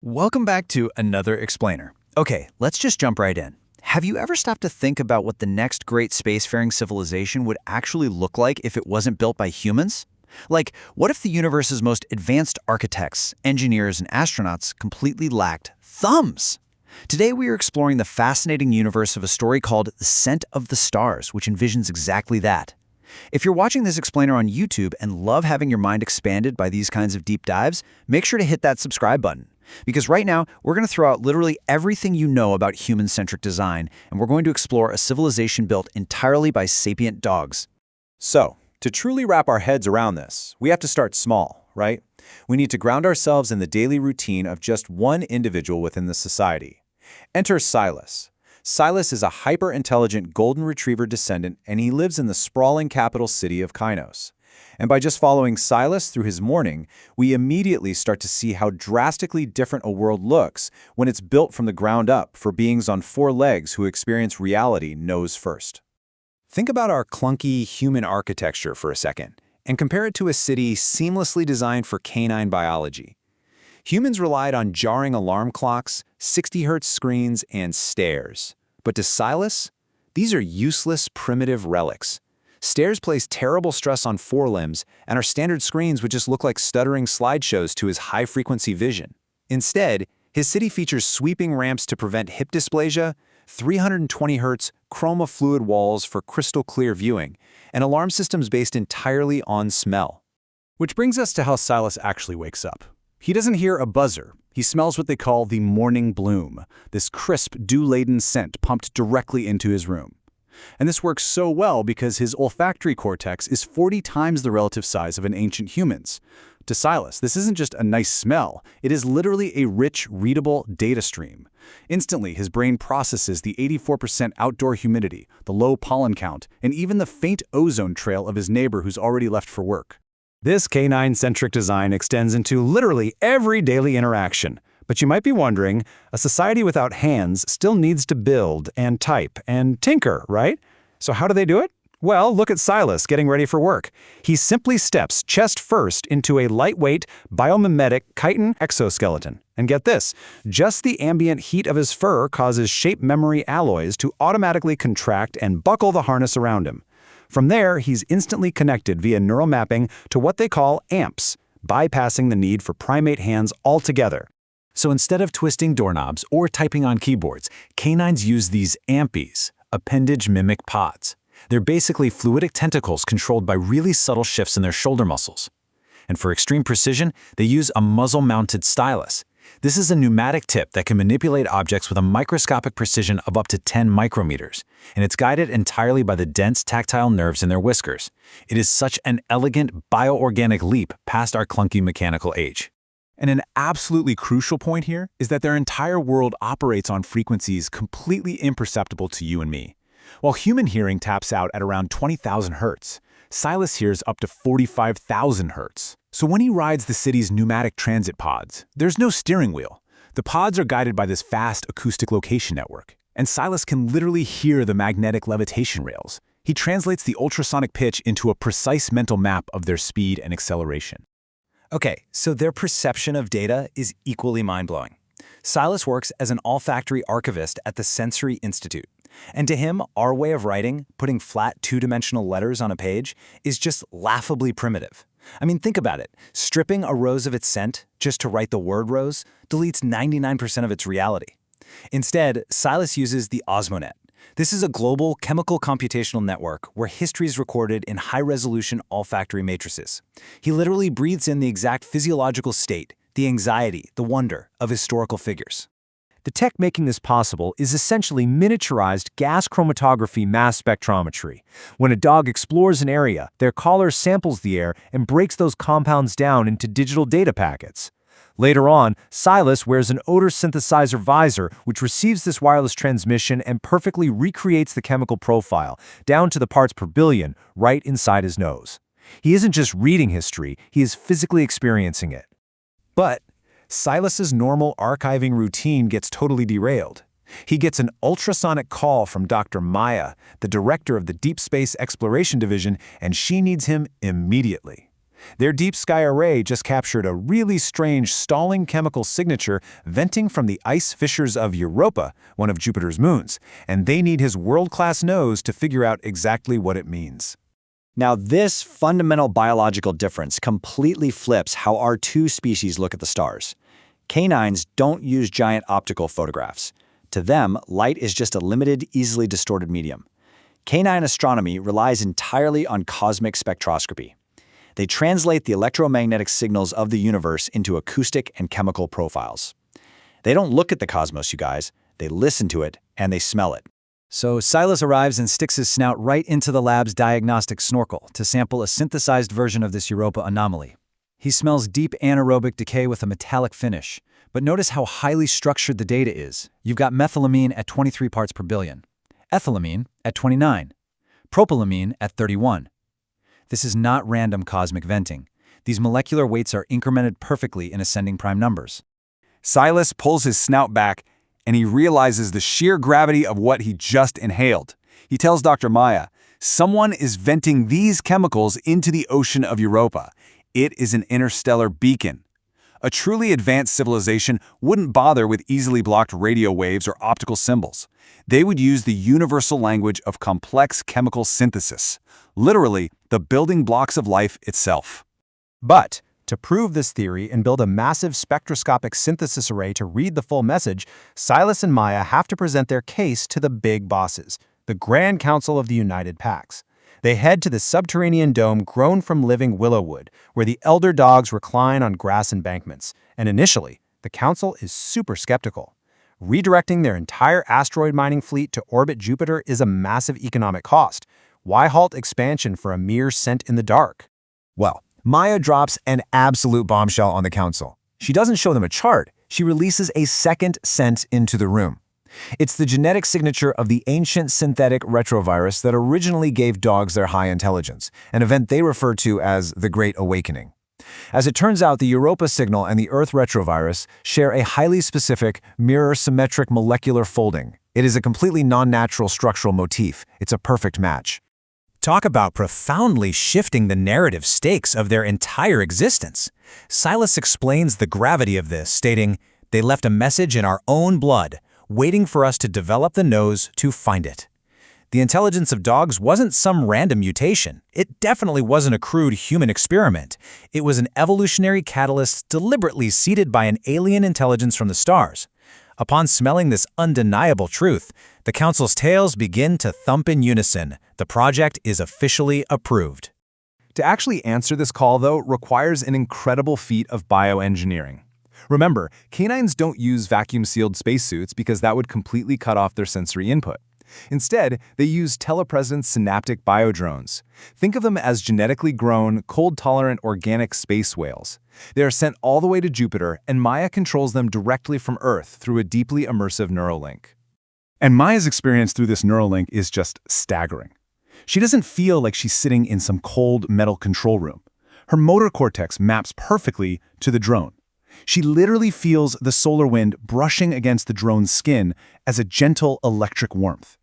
Welcome back to another explainer. Okay, let's just jump right in. Have you ever stopped to think about what the next great spacefaring civilization would actually look like if it wasn't built by humans? Like, what if the universe's most advanced architects, engineers, and astronauts completely lacked thumbs? Today we are exploring the fascinating universe of a story called The Scent of the Stars, which envisions exactly that. If you're watching this explainer on YouTube and love having your mind expanded by these kinds of deep dives, make sure to hit that subscribe button. Because right now, we're going to throw out literally everything you know about human-centric design, and we're going to explore a civilization built entirely by sapient dogs. So, to truly wrap our heads around this, we have to start small, right? We need to ground ourselves in the daily routine of just one individual within the society. Enter Silas. Silas is a hyper-intelligent golden retriever descendant, and he lives in the sprawling capital city of Canis. And by just following Silas through his morning, we immediately start to see how drastically different a world looks when it's built from the ground up for beings on four legs who experience reality nose first. Think about our clunky human architecture for a second, and compare it to a city seamlessly designed for canine biology. Humans relied on jarring alarm clocks, 60 Hz screens, and stairs. But to Silas, these are useless, primitive relics. Stairs place terrible stress on forelimbs, and our standard screens would just look like stuttering slideshows to his high-frequency vision. Instead, his city features sweeping ramps to prevent hip dysplasia, 320 Hz chroma fluid walls for crystal-clear viewing, and alarm systems based entirely on smell. Which brings us to how Silas actually wakes up. He doesn't hear a buzzer. He smells what they call the morning bloom, this crisp, dew-laden scent pumped directly into his room. And this works so well because his olfactory cortex is 40 times the relative size of an ancient human's. To Silas, this isn't just a nice smell, it is literally a rich, readable data stream. Instantly, his brain processes the 84% outdoor humidity, the low pollen count, and even the faint ozone trail of his neighbor who's already left for work. This canine-centric design extends into literally every daily interaction. But you might be wondering, a society without hands still needs to build and type and tinker, right? So how do they do it? Well, look at Silas getting ready for work. He simply steps chest first into a lightweight, biomimetic chitin exoskeleton. And get this, just the ambient heat of his fur causes shape memory alloys to automatically contract and buckle the harness around him. From there, he's instantly connected via neural mapping to what they call amps, bypassing the need for primate hands altogether. So instead of twisting doorknobs or typing on keyboards, canines use these ampies, appendage mimic pods. They're basically fluidic tentacles controlled by really subtle shifts in their shoulder muscles. And for extreme precision, they use a muzzle-mounted stylus. This is a pneumatic tip that can manipulate objects with a microscopic precision of up to 10 micrometers, and it's guided entirely by the dense tactile nerves in their whiskers. It is such an elegant bioorganic leap past our clunky mechanical age. And an absolutely crucial point here is that their entire world operates on frequencies completely imperceptible to you and me. While human hearing taps out at around 20,000 Hz, Silas hears up to 45,000 Hz. So when he rides the city's pneumatic transit pods, there's no steering wheel. The pods are guided by this fast acoustic location network, and Silas can literally hear the magnetic levitation rails. He translates the ultrasonic pitch into a precise mental map of their speed and acceleration. Okay, so their perception of data is equally mind-blowing. Silas works as an olfactory archivist at the Sensory Institute. And to him, our way of writing, putting flat two-dimensional letters on a page, is just laughably primitive. I mean, think about it. Stripping a rose of its scent, just to write the word rose, deletes 99% of its reality. Instead, Silas uses the Osmonet. This is a global chemical computational network where history is recorded in high-resolution olfactory matrices. He literally breathes in the exact physiological state, the anxiety, the wonder of historical figures. The tech making this possible is essentially miniaturized gas chromatography mass spectrometry. When a dog explores an area, their collar samples the air and breaks those compounds down into digital data packets. Later on, Silas wears an odor synthesizer visor, which receives this wireless transmission and perfectly recreates the chemical profile, down to the parts per billion, right inside his nose. He isn't just reading history, he is physically experiencing it. But Silas's normal archiving routine gets totally derailed. He gets an ultrasonic call from Dr. Maya, the director of the Deep Space Exploration Division, and she needs him immediately. Their deep sky array just captured a really strange stalling chemical signature venting from the ice fissures of Europa, one of Jupiter's moons, and they need his world-class nose to figure out exactly what it means. Now, this fundamental biological difference completely flips how our two species look at the stars. Canines don't use giant optical photographs. To them, light is just a limited, easily distorted medium. Canine astronomy relies entirely on cosmic spectroscopy. They translate the electromagnetic signals of the universe into acoustic and chemical profiles. They don't look at the cosmos, you guys. They listen to it, and they smell it. So Silas arrives and sticks his snout right into the lab's diagnostic snorkel to sample a synthesized version of this Europa anomaly. He smells deep anaerobic decay with a metallic finish. But notice how highly structured the data is. You've got methylamine at 23 parts per billion, ethylamine at 29, propylamine at 31. This is not random cosmic venting. These molecular weights are incremented perfectly in ascending prime numbers. Silas pulls his snout back, and he realizes the sheer gravity of what he just inhaled. He tells Dr. Maya, someone is venting these chemicals into the ocean of Europa. It is an interstellar beacon. A truly advanced civilization wouldn't bother with easily blocked radio waves or optical symbols. They would use the universal language of complex chemical synthesis, literally the building blocks of life itself. But to prove this theory and build a massive spectroscopic synthesis array to read the full message, Silas and Maya have to present their case to the big bosses, the Grand Council of the United Packs. They head to the subterranean dome grown from living willow wood, where the elder dogs recline on grass embankments. And initially, the council is super skeptical. Redirecting their entire asteroid mining fleet to orbit Jupiter is a massive economic cost. Why halt expansion for a mere cent in the dark? Well, Maya drops an absolute bombshell on the council. She doesn't show them a chart. She releases a second scent into the room. It's the genetic signature of the ancient synthetic retrovirus that originally gave dogs their high intelligence, an event they refer to as the Great Awakening. As it turns out, the Europa signal and the Earth retrovirus share a highly specific, mirror-symmetric molecular folding. It is a completely non-natural structural motif. It's a perfect match. Talk about profoundly shifting the narrative stakes of their entire existence. Silas explains the gravity of this, stating, "They left a message in our own blood, waiting for us to develop the nose to find it." The intelligence of dogs wasn't some random mutation. It definitely wasn't a crude human experiment. It was an evolutionary catalyst deliberately seeded by an alien intelligence from the stars. Upon smelling this undeniable truth, the council's tails begin to thump in unison. The project is officially approved. To actually answer this call, though, requires an incredible feat of bioengineering. Remember, canines don't use vacuum-sealed spacesuits because that would completely cut off their sensory input. Instead, they use telepresence synaptic biodrones. Think of them as genetically grown, cold-tolerant organic space whales. They are sent all the way to Jupiter, and Maya controls them directly from Earth through a deeply immersive neural link. And Maya's experience through this neural link is just staggering. She doesn't feel like she's sitting in some cold metal control room. Her motor cortex maps perfectly to the drone. She literally feels the solar wind brushing against the drone's skin as a gentle electric warmth.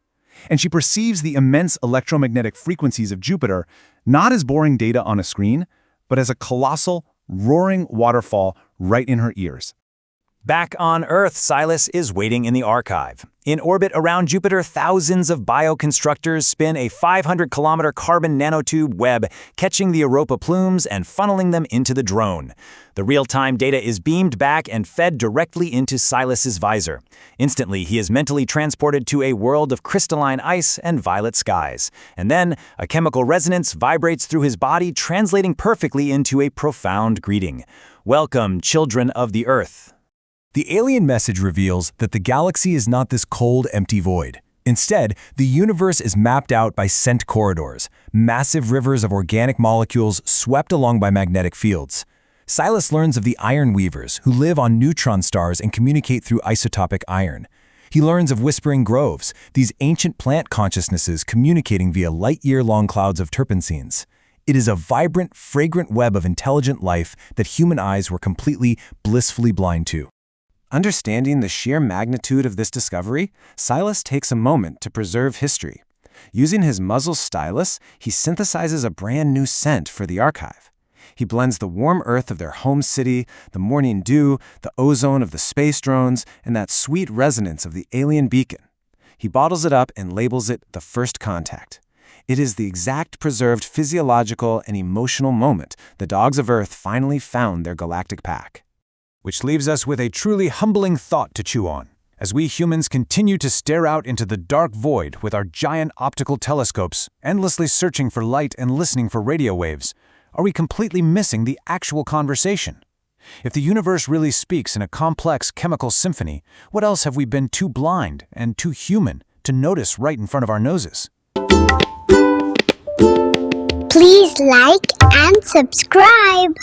And she perceives the immense electromagnetic frequencies of Jupiter not as boring data on a screen, but as a colossal, roaring waterfall right in her ears. Back on Earth, Silas is waiting in the archive. In orbit around Jupiter, thousands of bioconstructors spin a 500-kilometer carbon nanotube web, catching the Europa plumes and funneling them into the drone. The real-time data is beamed back and fed directly into Silas's visor. Instantly, he is mentally transported to a world of crystalline ice and violet skies. And then, a chemical resonance vibrates through his body, translating perfectly into a profound greeting. Welcome, children of the Earth. The alien message reveals that the galaxy is not this cold, empty void. Instead, the universe is mapped out by scent corridors, massive rivers of organic molecules swept along by magnetic fields. Silas learns of the iron weavers, who live on neutron stars and communicate through isotopic iron. He learns of whispering groves, these ancient plant consciousnesses communicating via light-year-long clouds of terpencenes. It is a vibrant, fragrant web of intelligent life that human eyes were completely, blissfully blind to. Understanding the sheer magnitude of this discovery, Silas takes a moment to preserve history. Using his muzzle stylus, he synthesizes a brand new scent for the archive. He blends the warm earth of their home city, the morning dew, the ozone of the space drones, and that sweet resonance of the alien beacon. He bottles it up and labels it the first contact. It is the exact preserved physiological and emotional moment the dogs of Earth finally found their galactic pack. Which leaves us with a truly humbling thought to chew on. As we humans continue to stare out into the dark void with our giant optical telescopes, endlessly searching for light and listening for radio waves, are we completely missing the actual conversation? If the universe really speaks in a complex chemical symphony, what else have we been too blind and too human to notice right in front of our noses? Please like and subscribe.